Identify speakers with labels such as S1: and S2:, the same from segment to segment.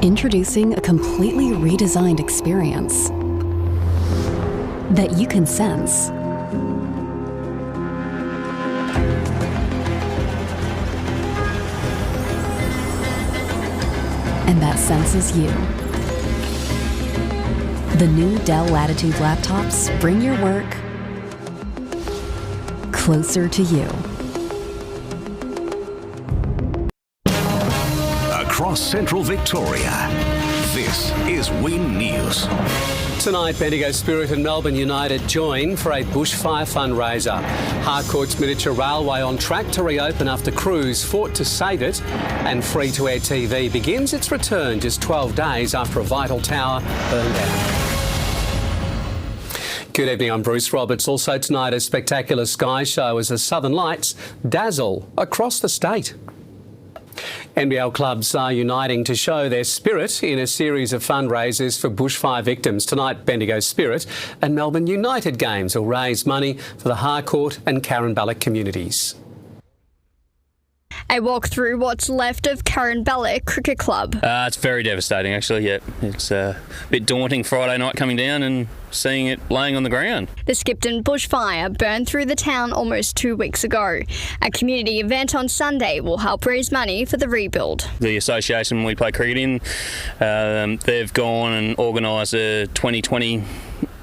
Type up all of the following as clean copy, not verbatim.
S1: Introducing a completely redesigned experience that you can sense. And that senses you. The new Dell Latitude laptops bring your work closer to you.
S2: Across central Victoria, this is Win News.
S3: Tonight, Bendigo Spirit and Melbourne United join for a bushfire fundraiser. Harcourt's miniature railway on track to reopen after crews fought to save it, and free-to-air TV begins its return just 12 days after a vital tower burned down. Good evening, I'm Bruce Roberts. Also tonight, a spectacular sky show as the Southern Lights dazzle across the state. NBL clubs are uniting to show their spirit in a series of fundraisers for bushfire victims. Tonight, Bendigo Spirit and Melbourne United games will raise money for the Harcourt and Carinballoch communities.
S4: A walk through what's left of Carinballoch Cricket Club.
S5: It's very devastating, actually, yeah. It's a bit daunting Friday night coming down and seeing it laying on the ground.
S4: The Skipton bushfire burned through the town almost 2 weeks ago. A community event on Sunday will help raise money for the rebuild.
S5: The association we play cricket in, they've gone and organised a 2020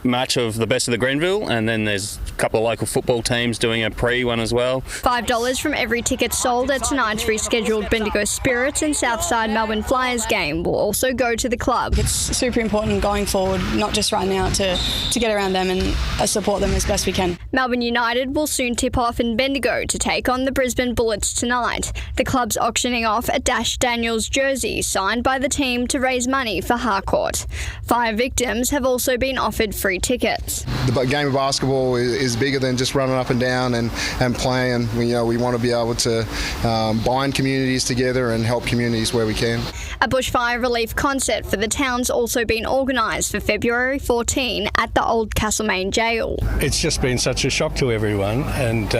S5: match of the best of the Grenville, and then there's a couple of local football teams doing a pre-one as well.
S4: $5 from every ticket sold at tonight's rescheduled Bendigo Spirit and Southside Melbourne Flyers game will also go to the club.
S6: It's super important going forward, not just right now, to get around them and support them as best we can.
S4: Melbourne United will soon tip off in Bendigo to take on the Brisbane Bullets tonight. The club's auctioning off a Dash Daniels jersey signed by the team to raise money for Harcourt. Fire victims have also been offered free tickets.
S7: The game of basketball is bigger than just running up and down and playing. We want to be able to bind communities together and help communities where we can.
S4: A bushfire relief concert for the town's also been organised for February 14 at the Old Castlemaine Jail.
S8: It's just been such a shock to everyone, and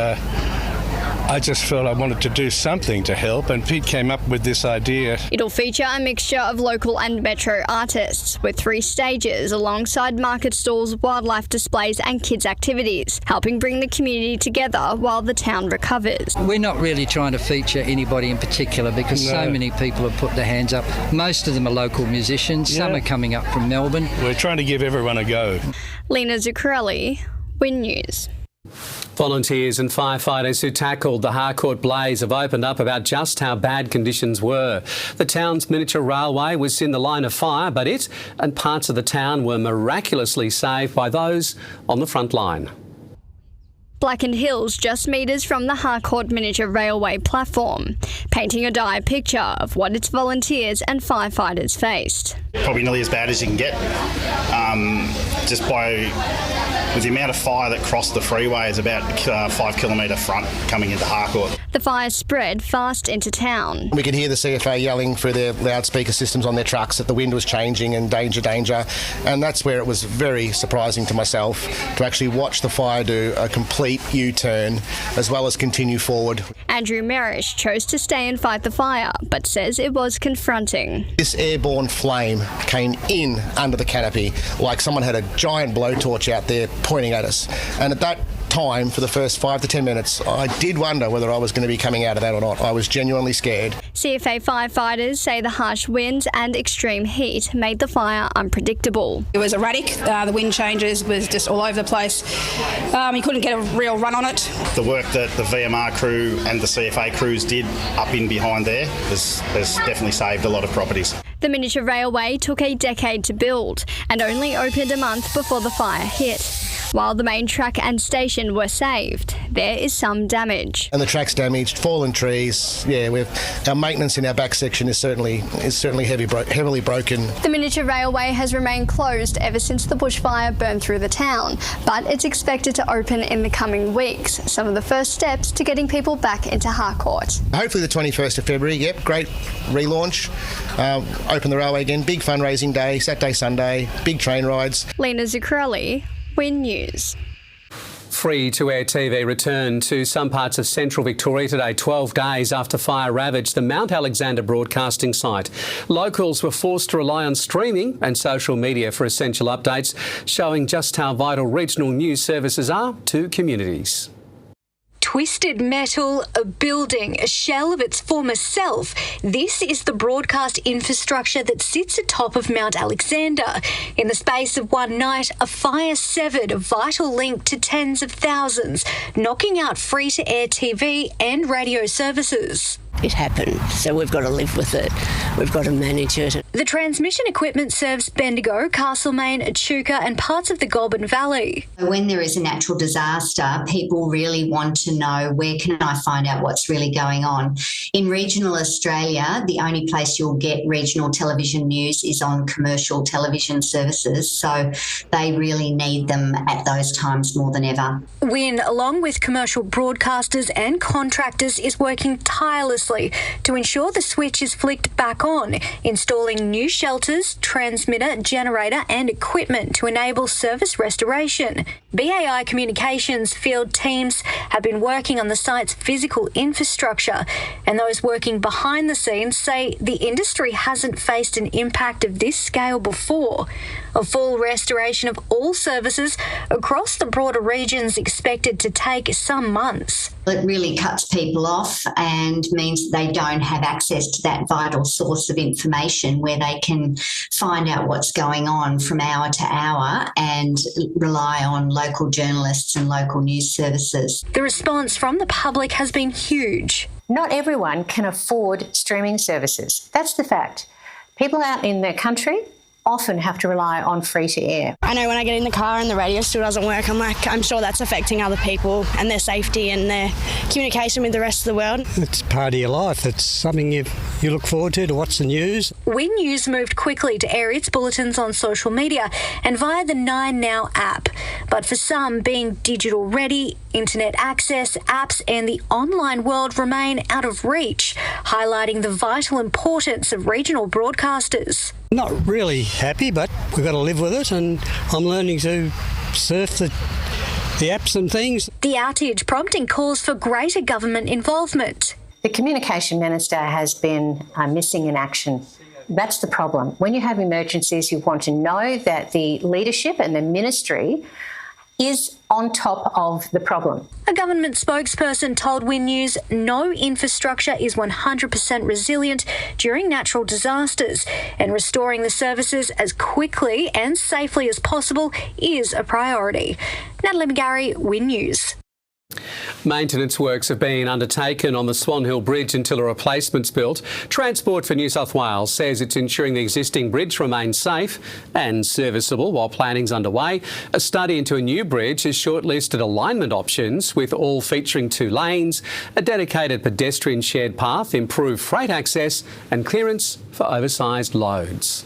S8: I just felt I wanted to do something to help, and Pete came up with this idea.
S4: It'll feature a mixture of local and metro artists with 3 stages alongside market stalls, wildlife displays and kids' activities, helping bring the community together while the town recovers.
S9: We're not really trying to feature anybody in particular because so many people have put their hands up. Most of them are local musicians, some are coming up from Melbourne.
S8: We're trying to give everyone a go.
S4: Lena Zuccarelli, Win News.
S3: Volunteers and firefighters who tackled the Harcourt blaze have opened up about just how bad conditions were. The town's miniature railway was in the line of fire, but it and parts of the town were miraculously saved by those on the front line.
S4: Blackened Hills just metres from the Harcourt miniature railway platform, painting a dire picture of what its volunteers and firefighters faced.
S10: Probably nearly as bad as you can get, with the amount of fire that crossed the freeway is about a 5 kilometre front coming into Harcourt.
S4: The fire spread fast into town.
S11: We could hear the CFA yelling through their loudspeaker systems on their trucks that the wind was changing and danger, danger. And that's where it was very surprising to myself to actually watch the fire do a complete U-turn as well as continue forward.
S4: Andrew Marish chose to stay and fight the fire, but says it was confronting.
S11: This airborne flame came in under the canopy like someone had a giant blowtorch out there pointing at us. And at that time, for the first 5 to 10 minutes, I did wonder whether I was going to be coming out of that or not. I was genuinely scared.
S4: CFA firefighters say the harsh winds and extreme heat made the fire unpredictable.
S6: It was erratic. The wind changes was just all over the place. You couldn't get a real run on it.
S10: The work that the VMR crew and the CFA crews did up in behind there has definitely saved a lot of properties.
S4: The miniature railway took a decade to build and only opened a month before the fire hit. While the main track and station were saved, there is some damage.
S11: And the track's damaged, fallen trees. Our maintenance in our back section is certainly heavily broken.
S4: The miniature railway has remained closed ever since the bushfire burned through the town, but it's expected to open in the coming weeks. Some of the first steps to getting people back into Harcourt.
S11: Hopefully the 21st of February, great relaunch. Open the railway again, big fundraising day, Saturday, Sunday, big train rides.
S4: Lena Zuccarelli, Win News.
S3: Free-to-air TV returned to some parts of central Victoria today, 12 days after fire ravaged the Mount Alexander broadcasting site. Locals were forced to rely on streaming and social media for essential updates, showing just how vital regional news services are to communities.
S12: Twisted metal, a building, a shell of its former self. This is the broadcast infrastructure that sits atop of Mount Alexander. In the space of one night, a fire severed a vital link to tens of thousands, knocking out free-to-air TV and radio services.
S13: It happened, so we've got to live with it. We've got to manage it.
S12: The transmission equipment serves Bendigo, Castlemaine, Echuca and parts of the Goulburn Valley.
S14: When there is a natural disaster, people really want to know, where can I find out what's really going on? In regional Australia, the only place you'll get regional television news is on commercial television services, so they really need them at those times more than ever.
S12: WIN, along with commercial broadcasters and contractors, is working tirelessly to ensure the switch is flicked back on, installing new shelters, transmitter, generator and equipment to enable service restoration. BAI Communications field teams have been working on the site's physical infrastructure, and those working behind the scenes say the industry hasn't faced an impact of this scale before. A full restoration of all services across the broader region is expected to take some months.
S14: It really cuts people off and means they don't have access to that vital source of information where they can find out what's going on from hour to hour and rely on local journalists and local news services.
S12: The response from the public has been huge.
S15: Not everyone can afford streaming services. That's the fact. People out in the country often have to rely on free-to-air.
S16: I know when I get in the car and the radio still doesn't work, I'm sure that's affecting other people and their safety and their communication with the rest of the world.
S17: It's part of your life. It's something you look forward to watch the news.
S12: WIN News moved quickly to air its bulletins on social media and via the 9Now app. But for some, being digital ready, internet access, apps and the online world remain out of reach, highlighting the vital importance of regional broadcasters.
S17: Not really happy, but we've got to live with it, and I'm learning to surf the apps and things.
S12: The outage prompting calls for greater government involvement.
S15: The Communication Minister has been missing in action. That's the problem. When you have emergencies, you want to know that the leadership and the ministry is on top of the problem.
S12: A government spokesperson told WIN News no infrastructure is 100% resilient during natural disasters, and restoring the services as quickly and safely as possible is a priority. Natalie McGarry, WIN News.
S3: Maintenance works have been undertaken on the Swan Hill Bridge until a replacement's built. Transport for New South Wales says it's ensuring the existing bridge remains safe and serviceable while planning's underway. A study into a new bridge has shortlisted alignment options, with all featuring 2 lanes, a dedicated pedestrian shared path, improved freight access and clearance for oversized loads.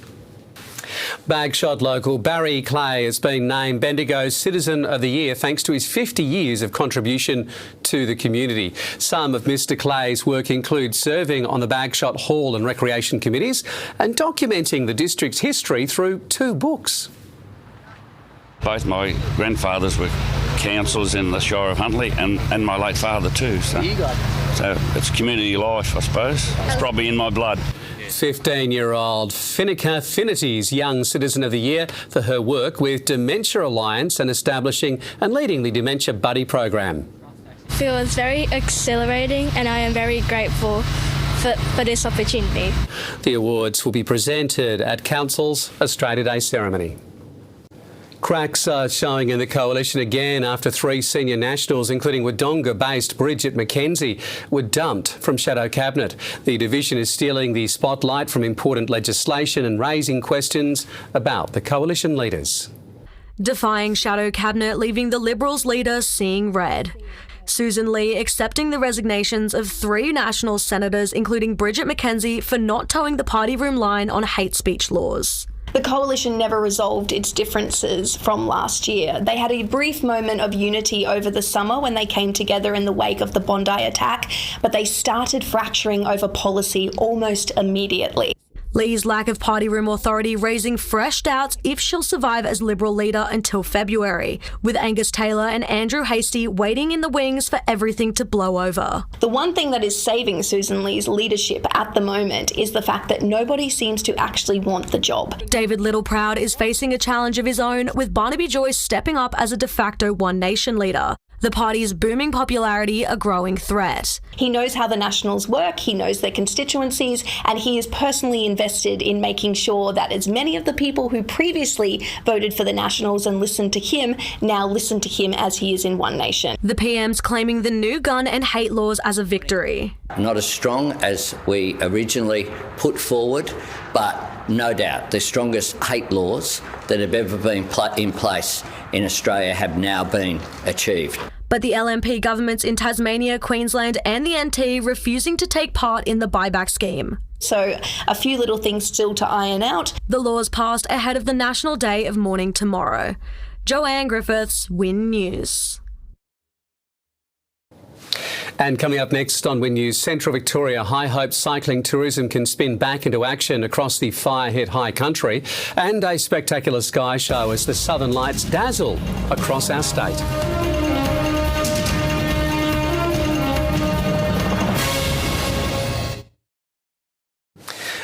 S3: Bagshot local Barry Clay has been named Bendigo's Citizen of the Year thanks to his 50 years of contribution to the community. Some of Mr Clay's work includes serving on the Bagshot Hall and Recreation Committees and documenting the district's history through 2 books.
S18: Both my grandfathers were councillors in the Shire of Huntley and my late father too. So it's community life, I suppose. It's probably in my blood.
S3: 15-year-old Finica Finity's Young Citizen of the Year for her work with Dementia Alliance and establishing and leading the Dementia Buddy program.
S19: It feels very exhilarating and I am very grateful for this opportunity.
S3: The awards will be presented at Council's Australia Day ceremony. Cracks are showing in the coalition again after 3 senior nationals, including Wodonga-based Bridget McKenzie, were dumped from Shadow Cabinet. The division is stealing the spotlight from important legislation and raising questions about the coalition leaders.
S20: Defying Shadow Cabinet, leaving the Liberals leader seeing red. Susan Lee accepting the resignations of 3 National senators, including Bridget McKenzie, for not towing the party room line on hate speech laws.
S21: The coalition never resolved its differences from last year. They had a brief moment of unity over the summer when they came together in the wake of the Bondi attack, but they started fracturing over policy almost immediately.
S20: Lee's lack of party room authority raising fresh doubts if she'll survive as Liberal leader until February, with Angus Taylor and Andrew Hastie waiting in the wings for everything to blow over.
S21: The one thing that is saving Susan Lee's leadership at the moment is the fact that nobody seems to actually want the job.
S20: David Littleproud is facing a challenge of his own, with Barnaby Joyce stepping up as a de facto One Nation leader. The party's booming popularity a growing threat.
S21: He knows how the Nationals work, he knows their constituencies, and he is personally invested in making sure that as many of the people who previously voted for the Nationals and listened to him now listen to him as he is in One Nation.
S20: The PM's claiming the new gun and hate laws as a victory.
S1: Not as strong as we originally put forward, but no doubt the strongest hate laws that have ever been in place in Australia have now been achieved.
S20: But the LNP governments in Tasmania, Queensland and the NT refusing to take part in the buyback scheme.
S21: So a few little things still to iron out.
S20: The laws passed ahead of the National Day of Mourning tomorrow. Joanne Griffiths, Win News.
S3: And coming up next on Win News, Central Victoria, high hopes cycling tourism can spin back into action across the fire-hit high country, and a spectacular sky show as the Southern Lights dazzle across our state.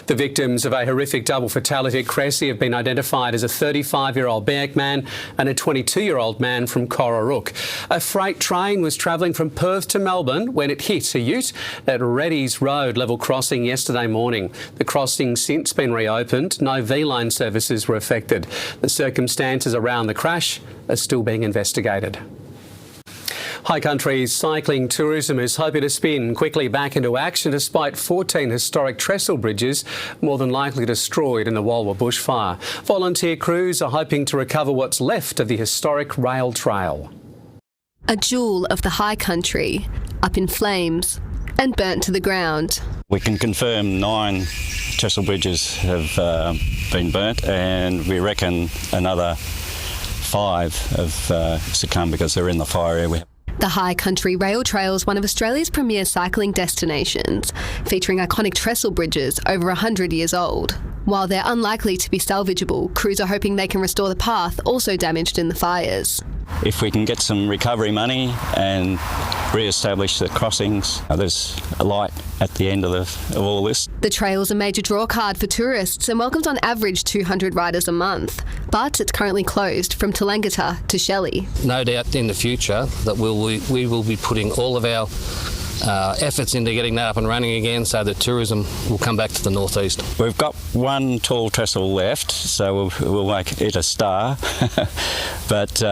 S3: The victims of a horrific double fatality at Cressy have been identified as a 35-year-old Biak man and a 22-year-old man from Cororook. A freight train was travelling from Perth to Melbourne when it hit a ute at Reddy's Road level crossing yesterday morning. The crossing's since been reopened. No V-line services were affected. The circumstances around the crash are still being investigated. High Country's cycling tourism is hoping to spin quickly back into action despite 14 historic trestle bridges more than likely destroyed in the Walwa bushfire. Volunteer crews are hoping to recover what's left of the historic rail trail.
S22: A jewel of the High Country, up in flames and burnt to the ground.
S23: We can confirm 9 trestle bridges have been burnt, and we reckon another 5 have succumbed because they're in the fire area.
S22: The High Country Rail Trail is one of Australia's premier cycling destinations, featuring iconic trestle bridges over 100 years old. While they're unlikely to be salvageable, crews are hoping they can restore the path also damaged in the fires.
S23: If we can get some recovery money and re-establish the crossings, there's a light at the end of all this.
S22: The trail's a major draw card for tourists and welcomes on average 200 riders a month, but it's currently closed from Tallangatta to Shelley.
S24: No doubt in the future that we will be putting all of our efforts into getting that up and running again so that tourism will come back to the northeast.
S23: We've got one tall trestle left, so we'll make it a star, but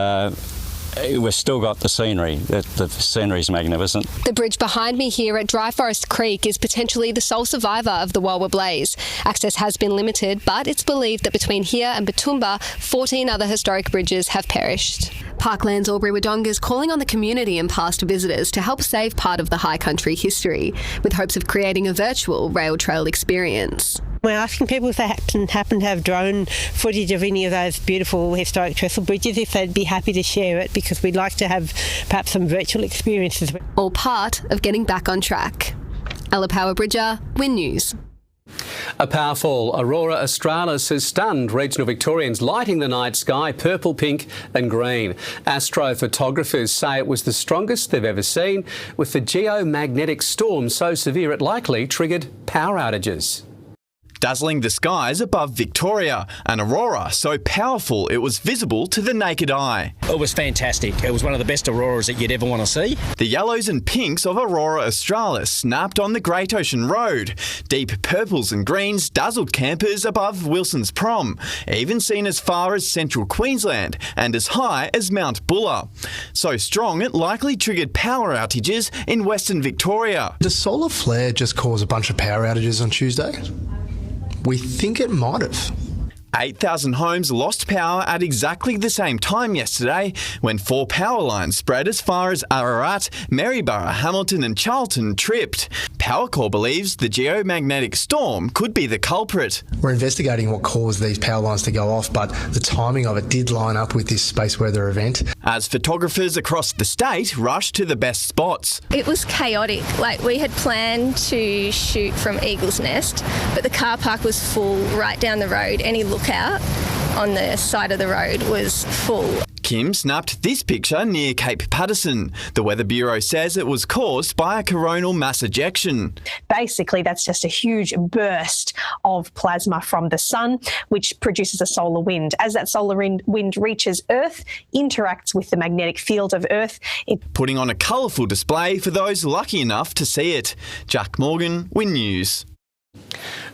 S23: we've still got the scenery. The scenery is magnificent.
S22: The bridge behind me here at Dry Forest Creek is potentially the sole survivor of the Walwa blaze. Access has been limited, but it's believed that between here and Batumba, 14 other historic bridges have perished. Parkland's Aubrey Wodonga is calling on the community and past visitors to help save part of the High Country history, with hopes of creating a virtual rail trail experience.
S25: We're asking people if they happen to have drone footage of any of those beautiful historic trestle bridges, if they'd be happy to share it, because we'd like to have perhaps some virtual experiences.
S22: All part of getting back on track. Ella Power Bridger, Win News.
S3: A powerful Aurora Australis has stunned regional Victorians, lighting the night sky purple, pink and green. Astrophotographers say it was the strongest they've ever seen, with the geomagnetic storm so severe it likely triggered power outages.
S26: Dazzling the skies above Victoria, an aurora so powerful it was visible to the naked eye.
S27: It was fantastic. It was one of the best auroras that you'd ever want to see.
S26: The yellows and pinks of Aurora Australis snapped on the Great Ocean Road. Deep purples and greens dazzled campers above Wilson's Prom, even seen as far as central Queensland and as high as Mount Buller. So strong it likely triggered power outages in Western Victoria.
S28: Does solar flare just cause a bunch of power outages on Tuesday? We think it might have.
S26: 8,000 homes lost power at exactly the same time yesterday when 4 power lines spread as far as Ararat, Maryborough, Hamilton and Charlton tripped. Powercor believes the geomagnetic storm could be the culprit.
S2: We're investigating what caused these power lines to go off, but the timing of it did line up with this space weather event.
S26: As photographers across the state rushed to the best spots.
S5: It was chaotic. We had planned to shoot from Eagle's Nest, but the car park was full right down the road. Any lookout on the side of the road was full.
S26: Kim snapped this picture near Cape Patterson. The Weather Bureau says it was caused by a coronal mass ejection.
S6: Basically, that's just a huge burst of plasma from the sun, which produces a solar wind. As that solar wind reaches Earth, interacts with the magnetic field of Earth.
S26: Putting on a colourful display for those lucky enough to see it. Jack Morgan, Win News.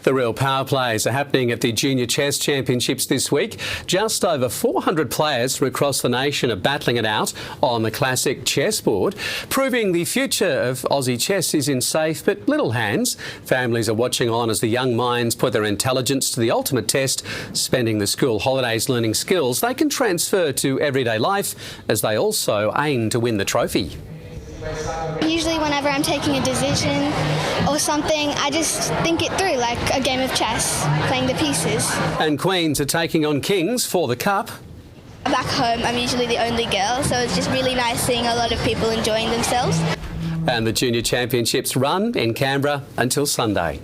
S3: The real power plays are happening at the Junior Chess Championships this week. Just over 400 players from across the nation are battling it out on the classic chessboard, proving the future of Aussie chess is in safe but little hands. Families are watching on as the young minds put their intelligence to the ultimate test, spending the school holidays learning skills they can transfer to everyday life as they also aim to win the trophy.
S19: Usually whenever I'm taking a decision or something, I just think it through like a game of chess, playing the pieces.
S3: And Queens are taking on Kings for the Cup.
S19: Back home, I'm usually the only girl, so it's just really nice seeing a lot of people enjoying themselves.
S3: And the Junior Championships run in Canberra until Sunday.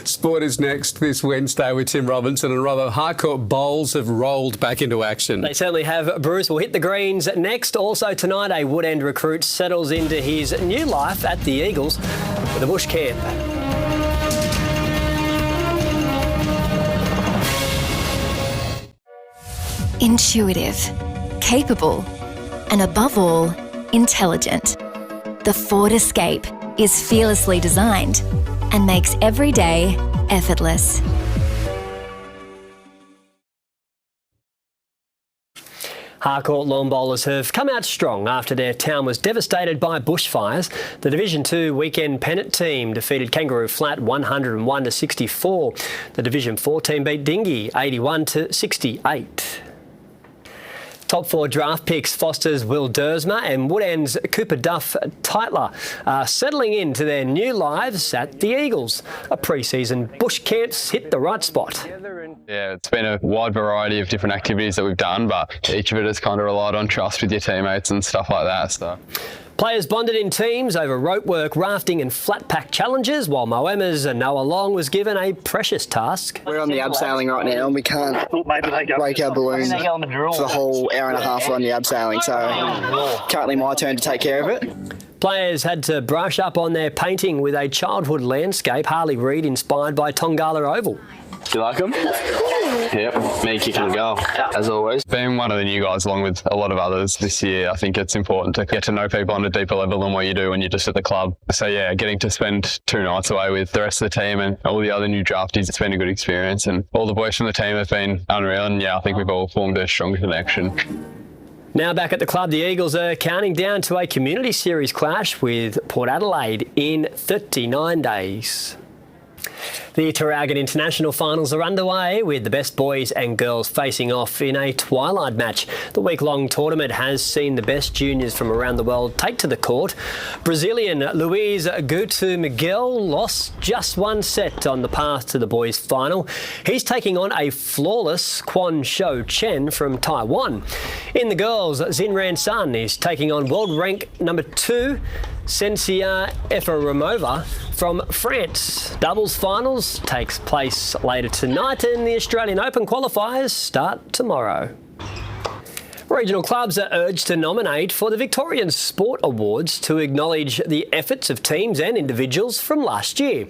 S3: Sport is next this Wednesday with Tim Robertson and Robbo. Harcourt Bowls have rolled back into action.
S7: They certainly have. Bruce will hit the greens next. Also tonight, a Woodend recruit settles into his new life at the Eagles with a bush camp.
S8: Intuitive, capable, and above all, intelligent. The Ford Escape is fearlessly designed and makes every day effortless.
S7: Harcourt lawn bowlers have come out strong after their town was devastated by bushfires. The Division 2 weekend pennant team defeated Kangaroo Flat 101-64. The Division 4 team beat Dingy 81-68. Top 4 draft picks Foster's Will Dersma and Woodend's Cooper Duff Tytler are settling into their new lives at the Eagles. A pre-season bush camp's hit the right spot.
S9: Yeah, it's been a wide variety of different activities that we've done, but each of it has kind of relied on trust with your teammates and stuff like that. So.
S7: Players bonded in teams over rope work, rafting and flat pack challenges, while Moema's Noah Long was given a precious task.
S10: We're on the abseiling right now and we can't wake our balloon for the whole hour and a half on the abseiling, so currently my turn to take care of it.
S7: Players had to brush up on their painting with a childhood landscape, Harley Reid inspired by Tongala Oval.
S9: Do you like them? Yep, me kicking the goal, as always. Being one of the new guys along with a lot of others this year, I think it's important to get to know people on a deeper level than what you do when you're just at the club. So yeah, getting to spend 2 nights away with the rest of the team and all the other new draftees, it's been a good experience, and all the boys from the team have been unreal, and yeah, I think we've all formed a strong connection.
S7: Now back at the club, the Eagles are counting down to a community series clash with Port Adelaide in 39 days. The Taragan International Finals are underway with the best boys and girls facing off in a twilight match. The week-long tournament has seen the best juniors from around the world take to the court. Brazilian Luiz Guto Miguel lost just 1 set on the path to the boys' final. He's taking on a flawless Kwon Shou Chen from Taiwan. In the girls, Zinran Sun is taking on world rank number 2 Sensia Efremova from France. Doubles finals takes place later tonight and the Australian Open qualifiers start tomorrow. Regional clubs are urged to nominate for the Victorian Sport Awards to acknowledge the efforts of teams and individuals from last year.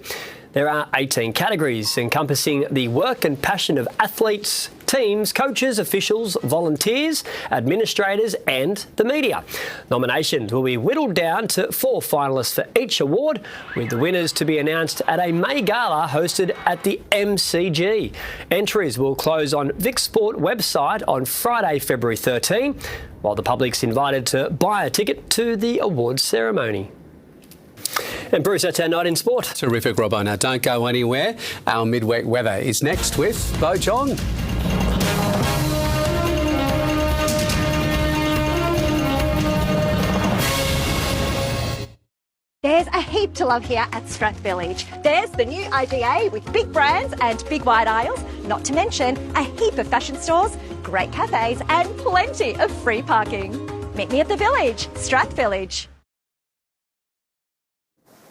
S7: There are 18 categories encompassing the work and passion of athletes, teams, coaches, officials, volunteers, administrators and the media. Nominations will be whittled down to 4 finalists for each award, with the winners to be announced at a May Gala hosted at the MCG. Entries will close on Vic Sport website on Friday, February 13, while the public's invited to buy a ticket to the awards ceremony. And Bruce, that's our night in sport.
S3: Terrific, Robbo. Now, don't go anywhere. Our midweek weather is next with Jeong.
S4: There's a heap to love here at Strath Village. There's the new IGA with big brands and big wide aisles, not to mention a heap of fashion stores, great cafes and plenty of free parking. Meet me at the Village, Strath Village.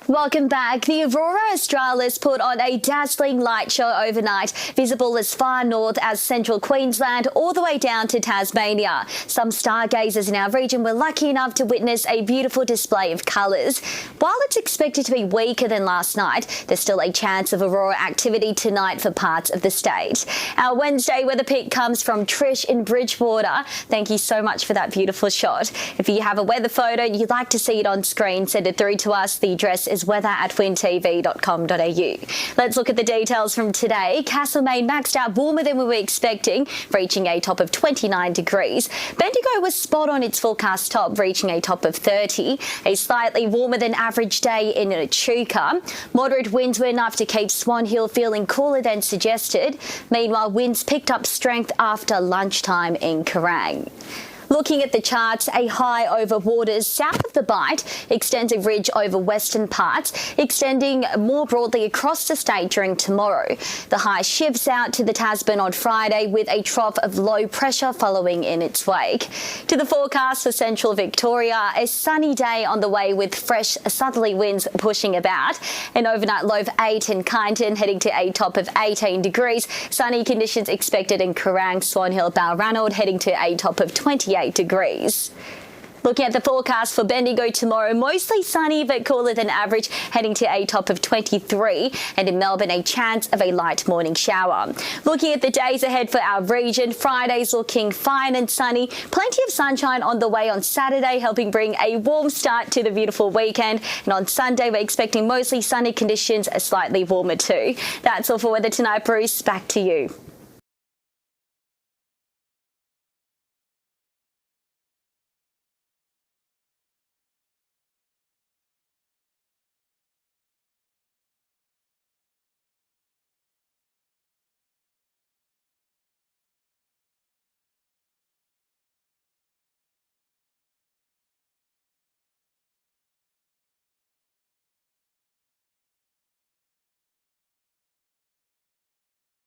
S11: Welcome back. The Aurora Australis put on a dazzling light show overnight, visible as far north as central Queensland all the way down to Tasmania. Some stargazers in our region were lucky enough to witness a beautiful display of colours. While it's expected to be weaker than last night, there's still a chance of aurora activity tonight for parts of the state. Our Wednesday weather pick comes from Trish in Bridgewater. Thank you so much for that beautiful shot. If you have a weather photo and you'd like to see it on screen, send it through to us. The address is weather@wintv.com.au. Let's look at the details from today. Castlemaine maxed out warmer than we were expecting, reaching a top of 29 degrees. Bendigo was spot on its forecast top, reaching a top of 30. A slightly warmer than average day in Echuca. Moderate winds were enough to keep Swan Hill feeling cooler than suggested. Meanwhile, winds picked up strength after lunchtime in Kerrang. Looking at the charts, a high over waters south of the Bight, extensive ridge over western parts, extending more broadly across the state during tomorrow. The high shifts out to the Tasman on Friday with a trough of low pressure following in its wake. To the forecast for central Victoria, a sunny day on the way with fresh southerly winds pushing about. An overnight low of 8 in Kyneton, heading to a top of 18 degrees. Sunny conditions expected in Kerrang, Swan Hill, Balranald, heading to a top of 28 degrees. Looking at the forecast for Bendigo tomorrow, mostly sunny but cooler than average, heading to a top of 23, and in Melbourne a chance of a light morning shower. Looking at the days ahead for our region, Friday's looking fine and sunny, plenty of sunshine on the way on Saturday, helping bring a warm start to the beautiful weekend, and on Sunday we're expecting mostly sunny conditions, slightly warmer too. That's all for weather tonight, Bruce, back to you.